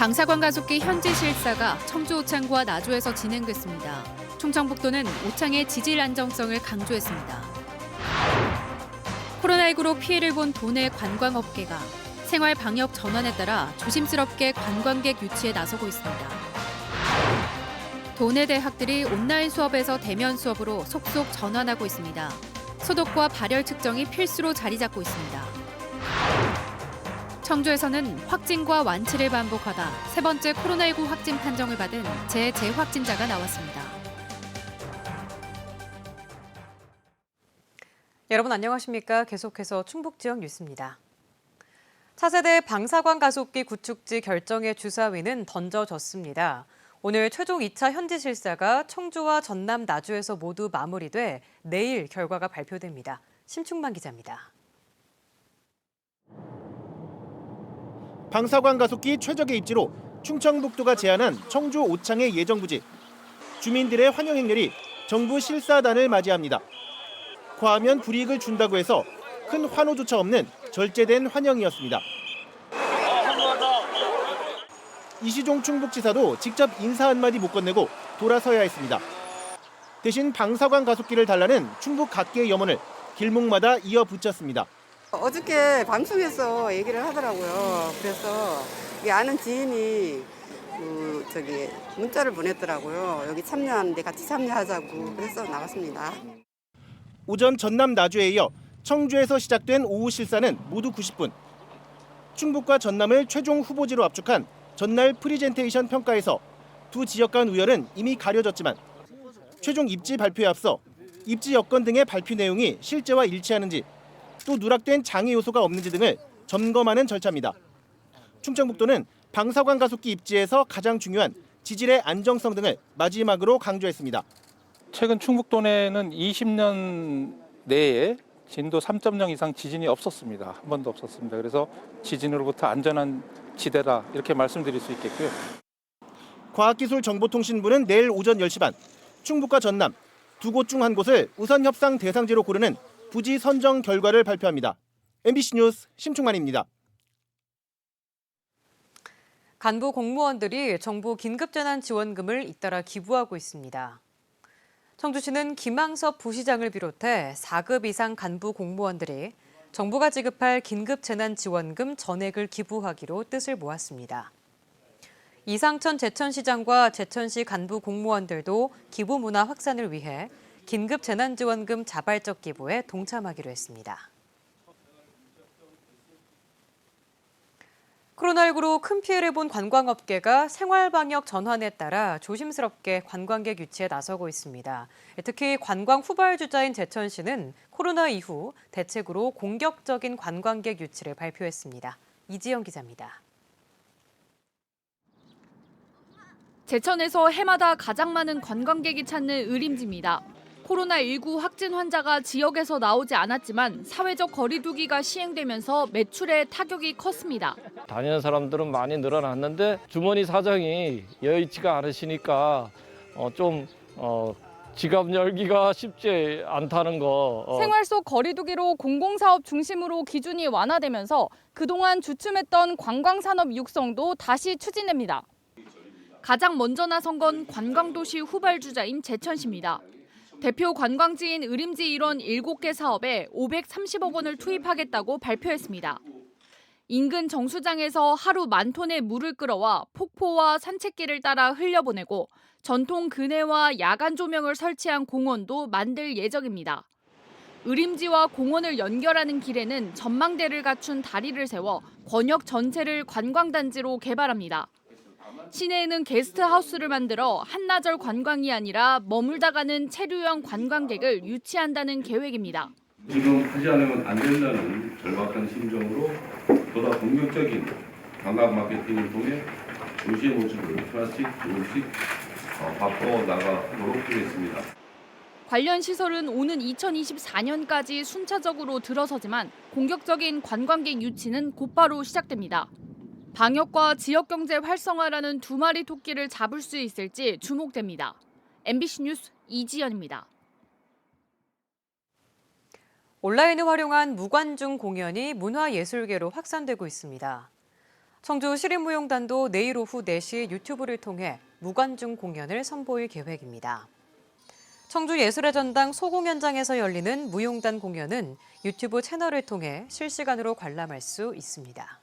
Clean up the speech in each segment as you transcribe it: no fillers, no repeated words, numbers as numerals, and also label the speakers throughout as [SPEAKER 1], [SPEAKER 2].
[SPEAKER 1] 방사관 가속기 현지 실사가 청주 오창과 나주에서 진행됐습니다. 충청북도는 오창의 지질 안정성을 강조했습니다. 코로나19로 피해를 본 도내 관광업계가 생활 방역 전환에 따라 조심스럽게 관광객 유치에 나서고 있습니다. 도내 대학들이 온라인 수업에서 대면 수업으로 속속 전환하고 있습니다. 소독과 발열 측정이 필수로 자리 잡고 있습니다. 청주에서는 확진과 완치를 반복하다 세 번째 코로나19 확진 판정을 받은 재확진자가 나왔습니다.
[SPEAKER 2] 여러분 안녕하십니까? 계속해서 충북 지역 뉴스입니다. 차세대 방사관 가속기 구축지 결정의 주사위는 던져졌습니다. 오늘 최종 2차 현지 실사가 청주와 전남 나주에서 모두 마무리돼 내일 결과가 발표됩니다. 심충만 기자입니다.
[SPEAKER 3] 방사관 가속기 최적의 입지로 충청북도가 제안한 청주 오창의 예정부지. 주민들의 환영 행렬이 정부 실사단을 맞이합니다. 과하면 불이익을 준다고 해서 큰 환호조차 없는 절제된 환영이었습니다. 이시종 충북지사도 직접 인사 한마디 못 건네고 돌아서야 했습니다. 대신 방사관 가속기를 달라는 충북 각계의 염원을 길목마다 이어붙였습니다.
[SPEAKER 4] 어저께 방송에서 얘기를 하더라고요. 그래서 아는 지인이 문자를 보냈더라고요. 여기 참여하는데 같이 참여하자고. 그래서 나왔습니다.
[SPEAKER 3] 오전 전남 나주에 이어 청주에서 시작된 오후 실사는 모두 90분. 충북과 전남을 최종 후보지로 압축한 전날 프리젠테이션 평가에서 두 지역 간 우열은 이미 가려졌지만 최종 입지 발표에 앞서 입지 여건 등의 발표 내용이 실제와 일치하는지 또 누락된 장애 요소가 없는지 등을 점검하는 절차입니다. 충청북도는 방사관 가속기 입지에서 가장 중요한 지질의 안정성 등을 마지막으로 강조했습니다.
[SPEAKER 5] 최근 충북도 내에는 20년 내에 진도 3.0 이상 지진이 없었습니다. 한 번도 없었습니다. 그래서 지진으로부터 안전한 지대다 이렇게 말씀드릴 수 있겠고요.
[SPEAKER 3] 과학기술정보통신부는 내일 오전 10시 반 충북과 전남 두 곳 중 한 곳을 우선 협상 대상지로 고르는 부지 선정 결과를 발표합니다. MBC 뉴스 심충만입니다.
[SPEAKER 2] 간부 공무원들이 정부 긴급재난지원금을 잇따라 기부하고 있습니다. 청주시는 김항섭 부시장을 비롯해 4급 이상 간부 공무원들이 정부가 지급할 긴급재난지원금 전액을 기부하기로 뜻을 모았습니다. 이상천 제천시장과 제천시 간부 공무원들도 기부 문화 확산을 위해 긴급재난지원금 자발적 기부에 동참하기로 했습니다. 코로나19로 큰 피해를 본 관광업계가 생활방역 전환에 따라 조심스럽게 관광객 유치에 나서고 있습니다. 특히 관광 후발주자인 제천시는 코로나 이후 대책으로 공격적인 관광객 유치를 발표했습니다. 이지영 기자입니다.
[SPEAKER 6] 제천에서 해마다 가장 많은 관광객이 찾는 의림지입니다. 코로나19 확진 환자가 지역에서 나오지 않았지만 사회적 거리 두기가 시행되면서 매출에 타격이 컸습니다.
[SPEAKER 7] 다니는 사람들은 많이 늘어났는데 주머니 사정이 여의치가 않으시니까 지갑 열기가 쉽지 않다는 거.
[SPEAKER 6] 생활 속 거리 두기로 공공사업 중심으로 기준이 완화되면서 그동안 주춤했던 관광산업 육성도 다시 추진됩니다. 가장 먼저 나선 건 관광도시 후발주자인 제천시입니다. 대표 관광지인 의림지 일원 7개 사업에 530억 원을 투입하겠다고 발표했습니다. 인근 정수장에서 하루 10,000톤의 물을 끌어와 폭포와 산책길을 따라 흘려보내고 전통 그네와 야간 조명을 설치한 공원도 만들 예정입니다. 의림지와 공원을 연결하는 길에는 전망대를 갖춘 다리를 세워 권역 전체를 관광단지로 개발합니다. 시내에는 게스트하우스를 만들어 한나절 관광이 아니라 머물다 가는 체류형 관광객을 유치한다는 계획입니다.
[SPEAKER 8] 지금 하지 않으면 안 된다는 절박한 심정으로 보다 공격적인 관광 마케팅을 통해 도시의 모습을 하나씩 조금씩 바꿔 나가도록 하겠습니다.
[SPEAKER 6] 관련 시설은 오는 2024년까지 순차적으로 들어서지만 공격적인 관광객 유치는 곧바로 시작됩니다. 방역과 지역경제 활성화라는 두 마리 토끼를 잡을 수 있을지 주목됩니다. MBC 뉴스 이지연입니다.
[SPEAKER 2] 온라인을 활용한 무관중 공연이 문화예술계로 확산되고 있습니다. 청주 시립무용단도 내일 오후 4시 유튜브를 통해 무관중 공연을 선보일 계획입니다. 청주 예술의 전당 소공연장에서 열리는 무용단 공연은 유튜브 채널을 통해 실시간으로 관람할 수 있습니다.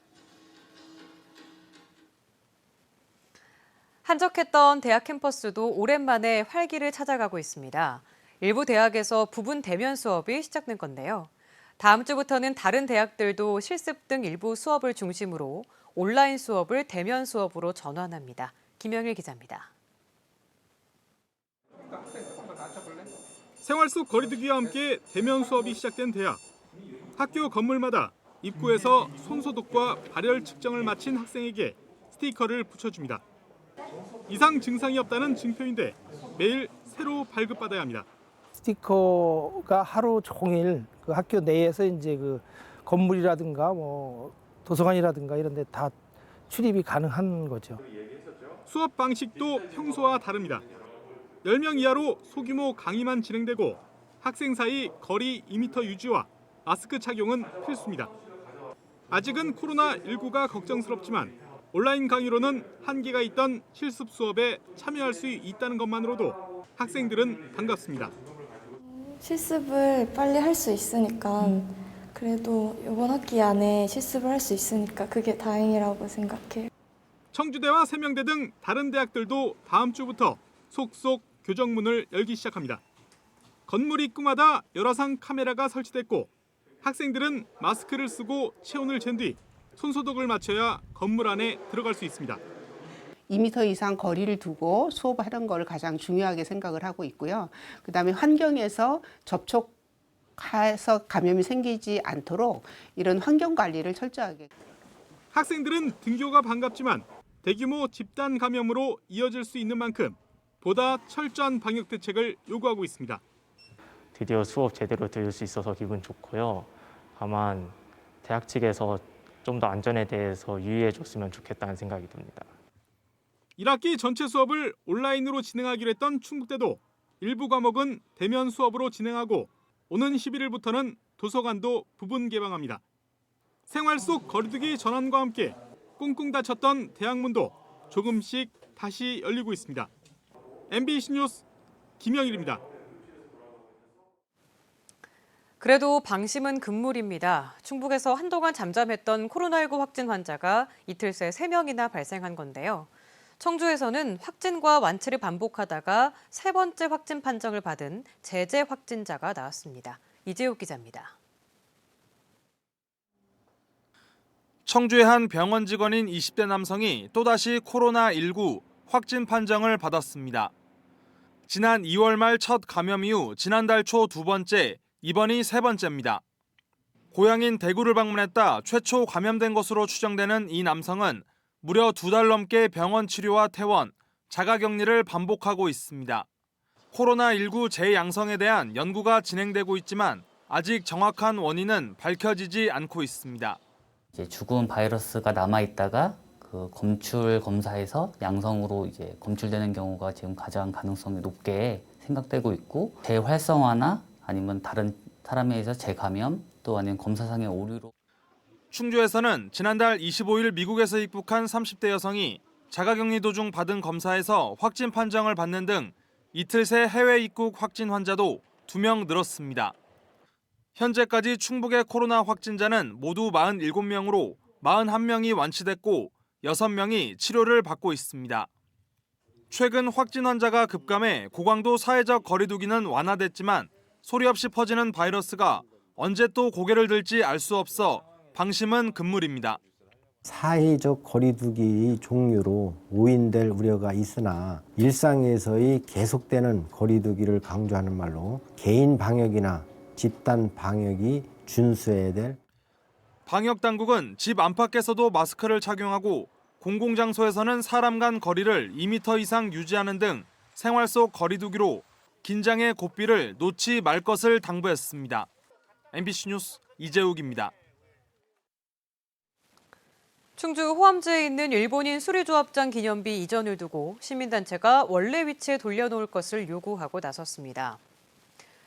[SPEAKER 2] 한적했던 대학 캠퍼스도 오랜만에 활기를 찾아가고 있습니다. 일부 대학에서 부분 대면 수업이 시작된 건데요. 다음 주부터는 다른 대학들도 실습 등 일부 수업을 중심으로 온라인 수업을 대면 수업으로 전환합니다. 김영일 기자입니다.
[SPEAKER 9] 생활 속 거리두기와 함께 대면 수업이 시작된 대학. 학교 건물마다 입구에서 손소독과 발열 측정을 마친 학생에게 스티커를 붙여줍니다. 이상 증상이 없다는 증표인데 매일 새로 발급받아야 합니다.
[SPEAKER 10] 스티커가 하루 종일 그 학교 내에서 이제 그 건물이라든가 도서관이라든가 이런 데 다 출입이 가능한 거죠.
[SPEAKER 9] 수업 방식도 평소와 다릅니다. 10명 이하로 소규모 강의만 진행되고 학생 사이 거리 2m 유지와 마스크 착용은 필수입니다. 아직은 코로나19가 걱정스럽지만 온라인 강의로는 한계가 있던 실습 수업에 참여할 수 있다는 것만으로도 학생들은 반갑습니다.
[SPEAKER 11] 실습을 빨리 할 수 있으니까 그래도 이번 학기 안에 실습을 할 수 있으니까 그게 다행이라고 생각해요.
[SPEAKER 9] 청주대와 세명대 등 다른 대학들도 다음 주부터 속속 교정문을 열기 시작합니다. 건물 입구마다 열화상 카메라가 설치됐고 학생들은 마스크를 쓰고 체온을 잰 뒤 손소독을 마쳐야 건물 안에 들어갈 수 있습니다.
[SPEAKER 12] 2m 이상 거리를 두고 수업하는 걸 가장 중요하게 생각을 하고 있고요. 그다음에 환경에서 접촉해서 감염이 생기지 않도록 이런 환경 관리를 철저하게.
[SPEAKER 9] 학생들은 등교가 반갑지만 대규모 집단 감염으로 이어질 수 있는 만큼 보다 철저한 방역 대책을 요구하고 있습니다.
[SPEAKER 13] 드디어 수업 제대로 들을 수 있어서 기분 좋고요. 다만 대학 측에서 좀 더 안전에 대해서 유의해 줬으면 좋겠다는 생각이 듭니다.
[SPEAKER 9] 1학기 전체 수업을 온라인으로 진행하기로 했던 충북대도 일부 과목은 대면 수업으로 진행하고 오는 11일부터는 도서관도 부분 개방합니다. 생활 속 거리두기 전환과 함께 꽁꽁 닫혔던 대학문도 조금씩 다시 열리고 있습니다. MBC 뉴스 김영일입니다.
[SPEAKER 2] 그래도 방심은 금물입니다. 충북에서 한동안 잠잠했던 코로나19 확진 환자가 이틀 새 3명이나 발생한 건데요. 청주에서는 확진과 완치를 반복하다가 3번째 확진 판정을 받은 재재 확진자가 나왔습니다. 이재욱 기자입니다.
[SPEAKER 14] 청주의 한 병원 직원인 20대 남성이 또다시 코로나19 확진 판정을 받았습니다. 지난 2월 말 첫 감염 이후 지난달 초 2번째, 이번이 3번째입니다. 고향인 대구를 방문했다 최초 감염된 것으로 추정되는 이 남성은 무려 2달 넘게 병원 치료와 퇴원, 자가격리를 반복하고 있습니다. 코로나19 재양성에 대한 연구가 진행되고 있지만 아직 정확한 원인은 밝혀지지 않고 있습니다.
[SPEAKER 15] 이제 죽은 바이러스가 남아 있다가 그 검출 검사에서 양성으로 이제 검출되는 경우가 지금 가장 가능성이 높게 생각되고 있고 재활성화나 아니면 다른 사람에 의해서 재감염 또 아니면 검사상의 오류로.
[SPEAKER 14] 충주에서는 지난달 25일 미국에서 입국한 30대 여성이 자가격리 도중 받은 검사에서 확진 판정을 받는 등 이틀 새 해외 입국 확진 환자도 2명 늘었습니다. 현재까지 충북의 코로나 확진자는 모두 47명으로 41명이 완치됐고 6명이 치료를 받고 있습니다. 최근 확진 환자가 급감해 고강도 사회적 거리두기는 완화됐지만 소리 없이 퍼지는 바이러스가 언제 또 고개를 들지 알 수 없어 방심은 금물입니다.
[SPEAKER 16] 사회적 거리두기 종류로 오인될 우려가 있으나 일상에서의 계속되는 거리두기를 강조하는 말로 개인 방역이나 집단 방역이 준수해야 될.
[SPEAKER 14] 방역 당국은 집 안팎에서도 마스크를 착용하고 공공장소에서는 사람 간 거리를 2m 이상 유지하는 등 생활 속 거리두기로 긴장의 고삐를 놓지 말 것을 당부했습니다. MBC 뉴스 이재욱입니다.
[SPEAKER 2] 충주 호암제에 있는 일본인 수리조합장 기념비 이전을 두고 시민단체가 원래 위치에 돌려놓을 것을 요구하고 나섰습니다.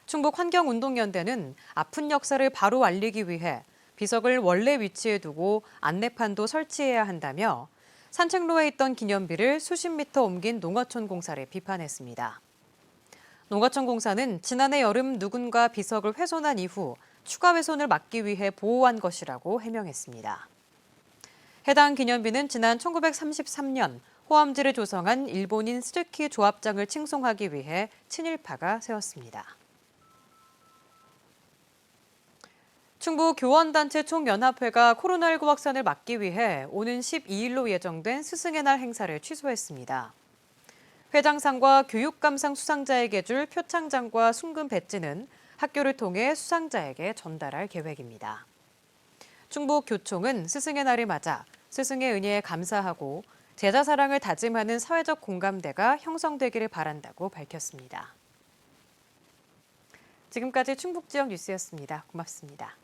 [SPEAKER 2] 충북환경운동연대는 아픈 역사를 바로 알리기 위해 비석을 원래 위치에 두고 안내판도 설치해야 한다며 산책로에 있던 기념비를 수십 미터 옮긴 농어촌 공사를 비판했습니다. 농어촌 공사는 지난해 여름 누군가 비석을 훼손한 이후 추가 훼손을 막기 위해 보호한 것이라고 해명했습니다. 해당 기념비는 지난 1933년 호암지를 조성한 일본인 스즈키 조합장을 칭송하기 위해 친일파가 세웠습니다. 충북 교원단체 총연합회가 코로나19 확산을 막기 위해 오는 12일로 예정된 스승의 날 행사를 취소했습니다. 회장상과 교육감상 수상자에게 줄 표창장과 순금 배지는 학교를 통해 수상자에게 전달할 계획입니다. 충북교총은 스승의 날을 맞아 스승의 은혜에 감사하고 제자 사랑을 다짐하는 사회적 공감대가 형성되기를 바란다고 밝혔습니다. 지금까지 충북 지역 뉴스였습니다. 고맙습니다.